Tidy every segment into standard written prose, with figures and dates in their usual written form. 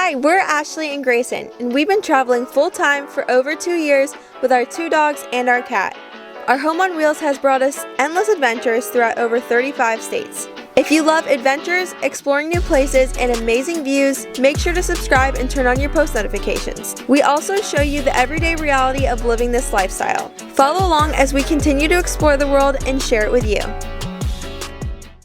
Hi, we're Ashley and Grayson, and we've been traveling full-time for over 2 years with our 2 dogs and our cat. Our home on wheels has brought us endless adventures throughout over 35 states. If you love adventures, exploring new places, and amazing views, make sure to subscribe and turn on your post notifications. We also show you the everyday reality of living this lifestyle. Follow along as we continue to explore the world and share it with you.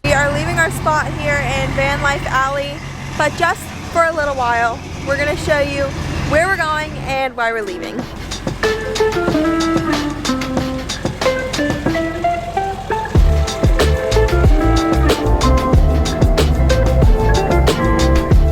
We are leaving our spot here in Vanlife Alley, but just for a little while. We're going to show you where we're going and why we're leaving.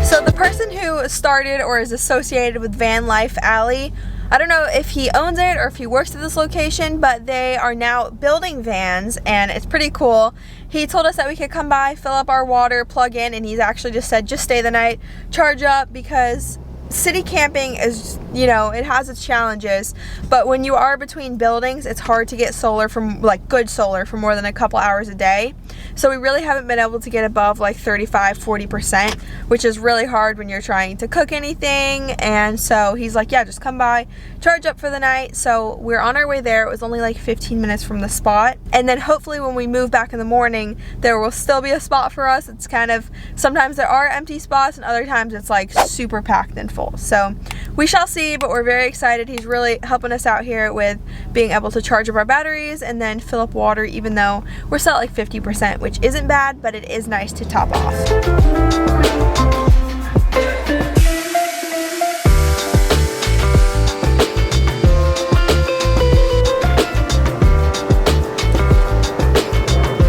So the person who started or is associated with Vanlife Alley, I don't know if he owns it or if he works at this location, but they are now building vans and it's pretty cool. He told us that we could come by, fill up our water, plug in, and he's actually just said just stay the night, charge up, because city camping is, you know, it has its challenges, but when you are between buildings, it's hard to get solar from, like, good solar for more than a couple hours a day. So we really haven't been able to get above like 35-40%, which is really hard when you're trying to cook anything. And so he's like, yeah, just come by, charge up for the night. So we're on our way there. It was only like 15 minutes from the spot. And then hopefully when we move back in the morning, there will still be a spot for us. It's kind of, sometimes there are empty spots and other times it's like super packed and full. So we shall see, but we're very excited. He's really helping us out here with being able to charge up our batteries and then fill up water, even though we're still at like 50%, which isn't bad, but it is nice to top off.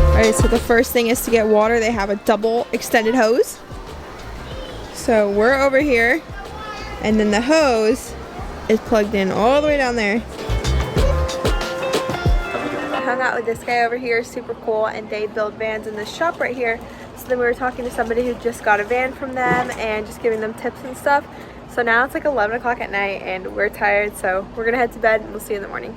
Alright, so the first thing is to get water. They have a double extended hose. So we're over here, and then the hose is plugged in all the way down there. Hung out with this guy over here, super cool, and they build vans in this shop right here. So then we were talking to somebody who just got a van from them and just giving them tips and stuff. So now it's like 11 o'clock at night and we're tired, so we're gonna head to bed and we'll see you in the morning.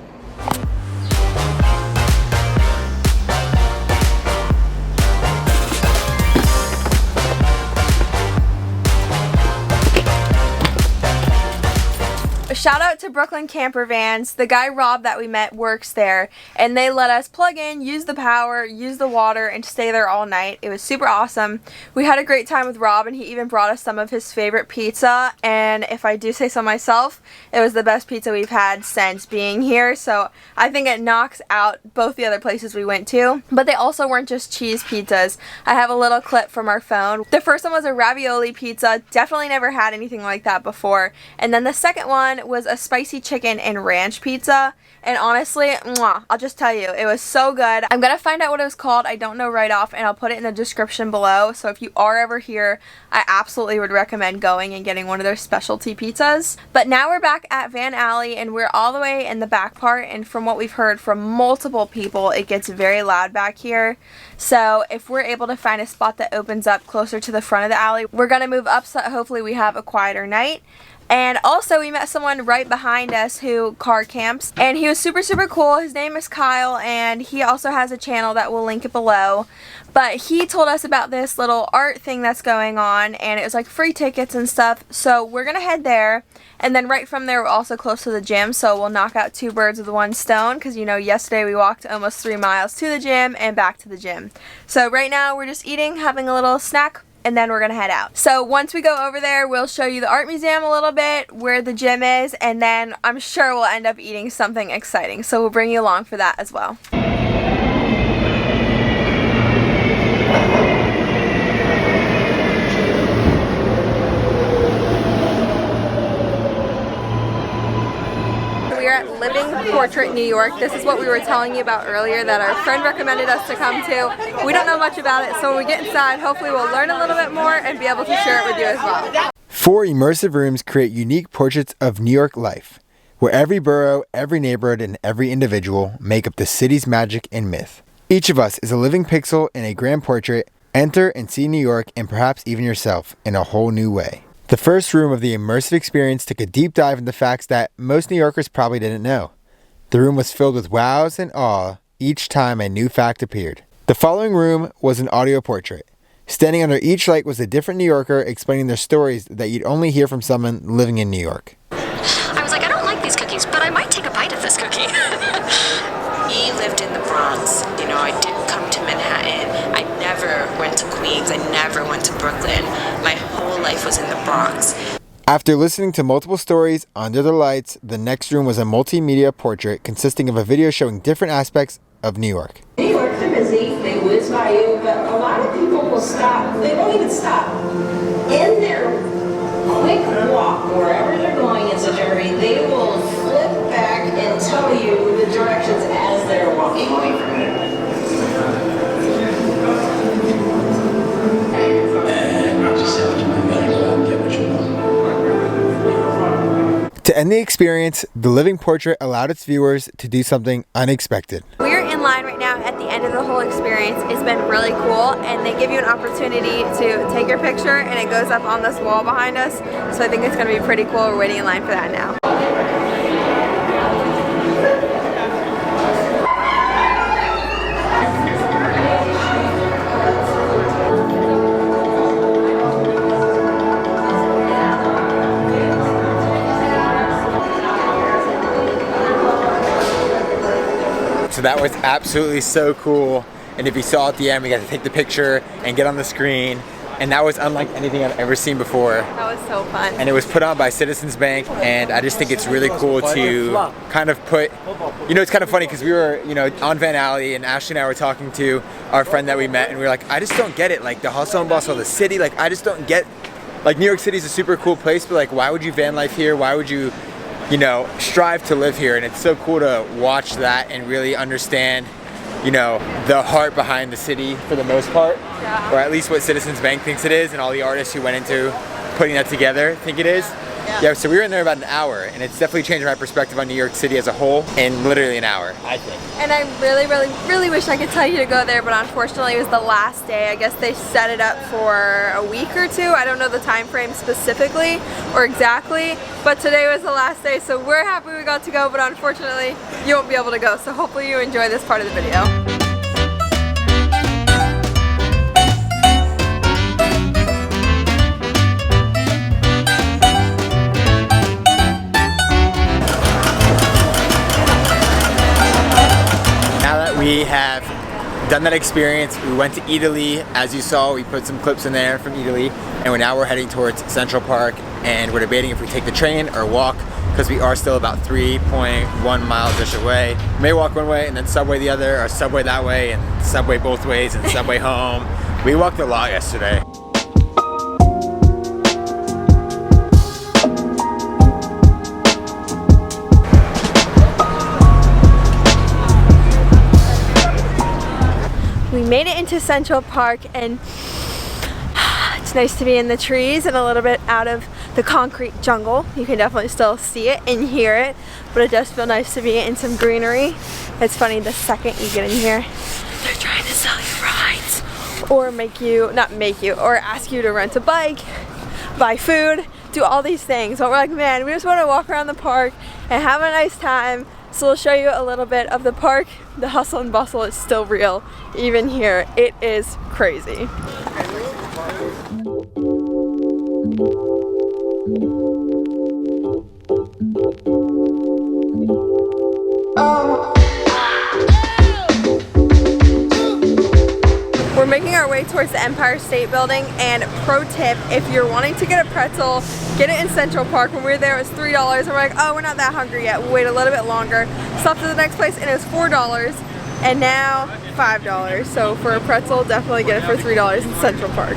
Shout out to Brooklyn Camper Vans. The guy Rob that we met works there, and they let us plug in, use the power, use the water, and stay there all night. It was super awesome. We had a great time with Rob, and he even brought us some of his favorite pizza, and if I do say so myself, it was the best pizza we've had since being here, so I think it knocks out both the other places we went to. But they also weren't just cheese pizzas. I have a little clip from our phone. The first one was a ravioli pizza. Definitely never had anything like that before. And then the second one was a spicy chicken and ranch pizza, and honestly, mwah, I'll just tell you, it was so good. I'm gonna find out what it was called. I don't know right off, and I'll put it in the description below. So if you are ever here, I absolutely would recommend going and getting one of their specialty pizzas. But now we're back at Van Alley, and we're all the way in the back part, and from what we've heard from multiple people, it gets very loud back here. So if we're able to find a spot that opens up closer to the front of the alley, we're gonna move up so that hopefully we have a quieter night. And also we met someone right behind us who car camps, and he was super cool. His name is Kyle, and he also has a channel that we'll link it below. But he told us about this little art thing that's going on, and it was like free tickets and stuff. So we're gonna head there, and then right from there we're also close to the gym, so we'll knock out 2 birds with 1 stone, because you know yesterday we walked almost 3 miles to the gym and back to the gym. So right now we're just eating, having a little snack, and then we're gonna head out. So once we go over there, we'll show you the art museum a little bit, where the gym is, and then I'm sure we'll end up eating something exciting. So we'll bring you along for that as well. We are at Living Portrait, New York. This is what we were telling you about earlier that our friend recommended us to come to. We don't know much about it, so when we get inside, hopefully we'll learn a little bit more and be able to share it with you as well. 4 immersive rooms create unique portraits of New York life, where every borough, every neighborhood, and every individual make up the city's magic and myth. Each of us is a living pixel in a grand portrait. Enter and see New York, and perhaps even yourself, in a whole new way. The first room of the immersive experience took a deep dive into facts that most New Yorkers probably didn't know. The room was filled with wows and awe each time a new fact appeared. The following room was an audio portrait. Standing under each light was a different New Yorker explaining their stories that you'd only hear from someone living in New York. I was like, I don't like these cookies, but I might take a bite of this cookie. He lived in the Bronx. You know, I didn't come to Manhattan. I never went to Queens. I never went to Brooklyn. My whole life was in the Bronx. After listening to multiple stories under the lights, the next room was a multimedia portrait consisting of a video showing different aspects of New York. New York's are busy, they whiz by you, but a lot of people will stop. They won't even stop. In their quick walk, wherever they're going in such a hurry, they will flip back and tell you the directions as they're walking away from you. To end the experience, the living portrait allowed its viewers to do something unexpected. We're in line right now at the end of the whole experience. It's been really cool, and they give you an opportunity to take your picture, and it goes up on this wall behind us. So I think it's going to be pretty cool. We're waiting in line for that now. So that was absolutely so cool. And if you saw at the end, we got to take the picture and get on the screen. And that was unlike anything I've ever seen before. That was so fun. And it was put on by Citizens Bank. And I just think it's really cool to kind of put, you know, it's kind of funny because we were, you know, on Van Alley, and Ashley and I were talking to our friend that we met, and we were like, I just don't get it. Like the hustle and bustle of the city, like I just don't get, like New York City is a super cool place, but like why would you van life here? Why would you, you know, strive to live here? And it's so cool to watch that and really understand, you know, the heart behind the city for the most part, or at least what Citizens Bank thinks it is, and all the artists who went into putting that together think it is. Yeah, so we were in there about an hour, and it's definitely changed my perspective on New York City as a whole in literally an hour, I think. And I really wish I could tell you to go there, but unfortunately it was the last day. I guess they set it up for a week or two. I don't know the time frame specifically or exactly, but today was the last day, so we're happy we got to go, but unfortunately you won't be able to go, so hopefully you enjoy this part of the video. We have done that experience. We went to Italy, as you saw. We put some clips in there from Italy, and we're heading towards Central Park, and we're debating if we take the train or walk, because we are still about 3.1 miles-ish away. We may walk one way and then subway the other, or subway that way and subway both ways and subway home. We walked a lot yesterday. We made it into Central Park, and it's nice to be in the trees and a little bit out of the concrete jungle. You can definitely still see it and hear it, but it does feel nice to be in some greenery. It's funny, the second you get in here, they're trying to sell you rides or or ask you to rent a bike, buy food, do all these things. But we're like, man, we just want to walk around the park and have a nice time. So we'll show you a little bit of the park. The hustle and bustle is still real. Even here, it is crazy. We're making our way towards the Empire State Building, and pro tip, if you're wanting to get a pretzel, get it in Central Park. When we were there, it was $3, and we're like, oh, we're not that hungry yet, we'll wait a little bit longer. Stopped at the next place, and it was $4, and now $5. So for a pretzel, definitely get it for $3 in Central Park.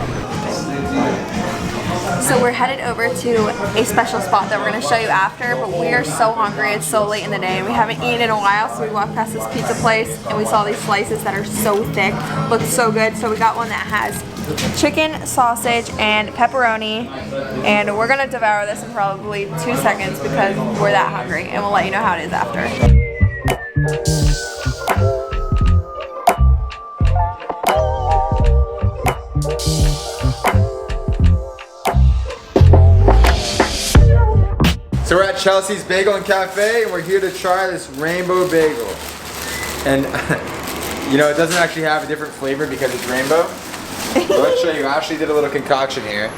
So we're headed over to a special spot that we're going to show you after, but we are so hungry. It's so late in the day and we haven't eaten in a while, so we walked past this pizza place and we saw these slices that are so thick, look so good. So we got one that has chicken, sausage, and pepperoni, and we're going to devour this in probably 2 seconds because we're that hungry, and we'll let you know how it is after. So we're at Chelsea's Bagel and Cafe, and we're here to try this rainbow bagel. And you know, it doesn't actually have a different flavor because it's rainbow, So let's show you. Ashley did a little concoction here.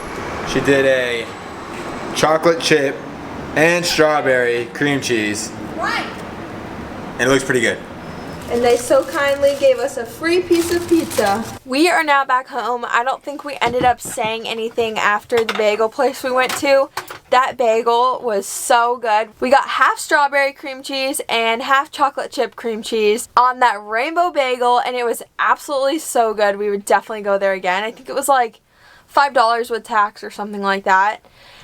She did a chocolate chip and strawberry cream cheese. Right. And it looks pretty good. And they so kindly gave us a free piece of pizza. We are now back home. I don't think we ended up saying anything after the bagel place we went to. That bagel was so good. We got half strawberry cream cheese and half chocolate chip cream cheese on that rainbow bagel, and it was absolutely so good. We would definitely go there again. I think it was like $5 with tax or something like that.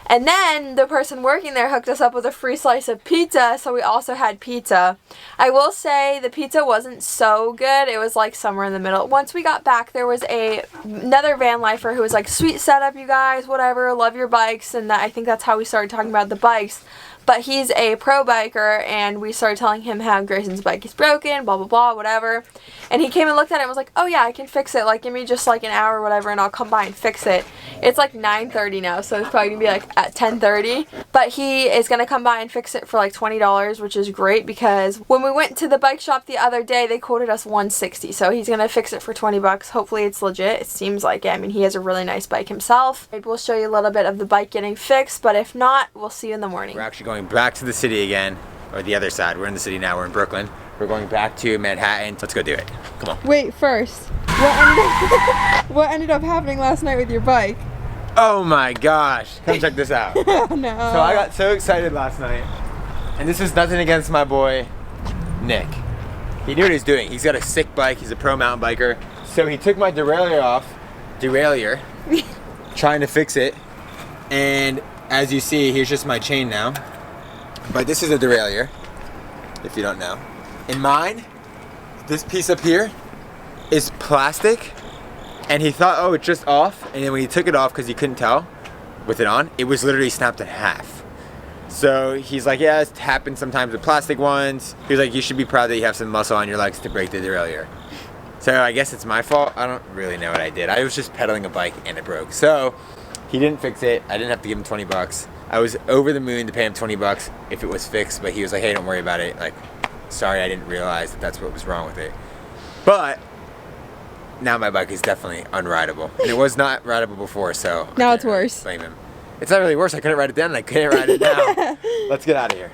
And then the person working there hooked us up with a free slice of pizza, so we also had pizza. I will say the pizza wasn't so good. It was like somewhere in the middle. Once we got back, there was another van lifer who was like, sweet setup, you guys, whatever, love your bikes. And I think that's how we started talking about the bikes. But he's a pro biker, and we started telling him how Grayson's bike is broken, blah, blah, blah, whatever. And he came and looked at it and was like, oh yeah, I can fix it. Like, give me just like an hour or whatever, and I'll come by and fix it. It's like 9:30 now, so it's probably going to be like at 10:30. But he is going to come by and fix it for like $20, which is great because when we went to the bike shop the other day, they quoted us $160. So he's going to fix it for $20. Hopefully it's legit. It seems like it. I mean, he has a really nice bike himself. Maybe we'll show you a little bit of the bike getting fixed, but if not, we'll see you in the morning. We're actually going back to the city again, or the other side. We're in the city now. We're in Brooklyn. We're going back to Manhattan. Let's go do it. Come on. Wait, first, what ended up happening last night with your bike? Oh my gosh. Come check this out. No. So I got so excited last night, and this is nothing against my boy, Nick. He knew what he was doing. He's got a sick bike. He's a pro mountain biker. So he took my derailleur off, trying to fix it. And as you see, here's just my chain now. But this is a derailleur, if you don't know. In mine, this piece up here is plastic, and he thought, oh, it's just off. And then when he took it off, because he couldn't tell with it on, it was literally snapped in half. So he's like, yeah, it's happened sometimes with plastic ones. He was like, you should be proud that you have some muscle on your legs to break the derailleur. So I guess it's my fault. I don't really know what I did. I was just pedaling a bike and it broke. So he didn't fix it. I didn't have to give him 20 bucks. I was over the moon to pay him 20 bucks if it was fixed, but he was like, hey, don't worry about it. Like, sorry, I didn't realize that that's what was wrong with it. But now my bike is definitely unrideable. And it was not rideable before, so now it's worse. Blame him. It's not really worse. I couldn't ride it down and I couldn't ride it down. Let's get out of here.